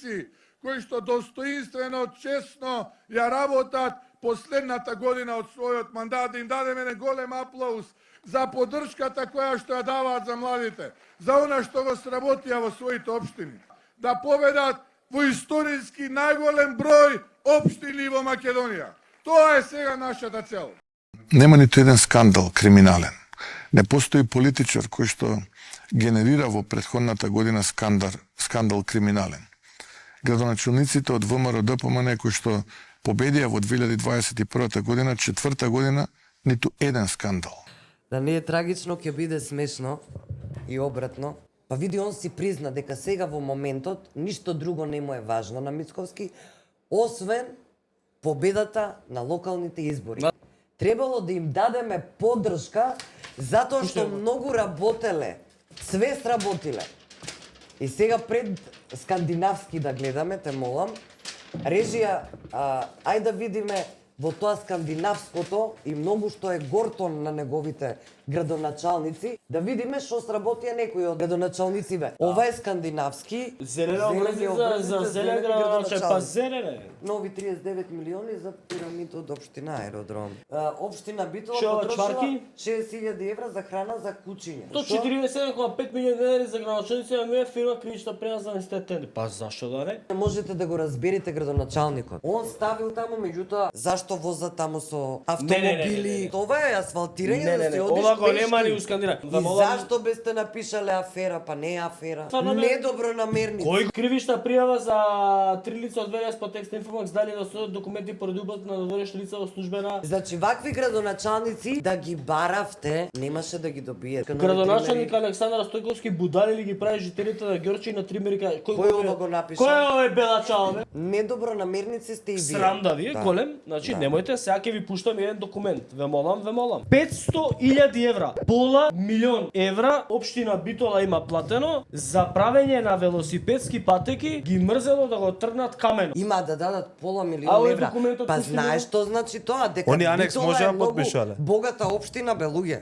работници кои што достоинствено, честно ја работат последната година од својот мандат, да им дадеме еден голем аплауз за поддршката која што ја даваат за младите, за она што го сработија во своите општини, да победат во историски најголем број општини во Македонија. Тоа е сега нашата цел. Нема ниту еден скандал криминален. Не постои политичар кој што генерира во претходната година скандал криминален. Градоначалниците од ВМРО ДПМН кои што победија во 2021 година, четврта година, ниту еден скандал. Да не е трагично, ќе биде смешно и обратно. Па види, он си призна дека сега во моментот ништо друго не му е важно на Мицковски, освен победата на локалните избори. Требало да им дадеме поддршка затоа што многу работеле, све сработиле. И сега пред скандинавски да гледаме, те молам, режија, ајде да видиме во тоа скандинавското и многу што е горто на неговите градоначалници, да видиме што сработија некои од градоначалнициве. Ова е скандинавски. Зелена обрезница за зелен градоначалник, па зелене. Нови 39 милиони за пирамид од општина Аеродром. Општина Битола Што, потрошила чварки? 60.000 евра за храна за куќиња. 147,5 милиони денари за градоначалници на моја фирма кривична премия за институт. Па зашто да не? Не можете да го разберете градоначалникот. Он ставил таму, меѓутоа, зашто возат таму со автомобили? Това е асфалтирање да се одиш Ова го нема ни пешки. у Скандинавија. И зашто бе сте напишале афера, па не е афера? Недобронамерници. Кој кривична пријава за 3 лица одведена по текст Информакс дали да се документи поради убавство на додворешно лица во службена. Значи, вакви градоначалници да ги баравте, немаше да ги добиете. Градоначалник Александар Стојковски будали ли ги прави жителите на Ѓорче и на Тримерика? Кој ова го напиша? Кој е овој белачал, бе? Недобронамерници сте и вие. Срам да ви е, голем. Значи, немојте, сега ќе ви пуштам еден документ. Ве молам. 500.000 евра. Пола милион евра општина Битола има платено за правење на велосипедски патеки, ги мрзело да го тргнат камено. Има да дадат пола А милион овој евра. документот Па пуштено? знаеш што значи тоа? Дека Они анекс Битола може е да многу потпишале. богата општина, бе луѓе.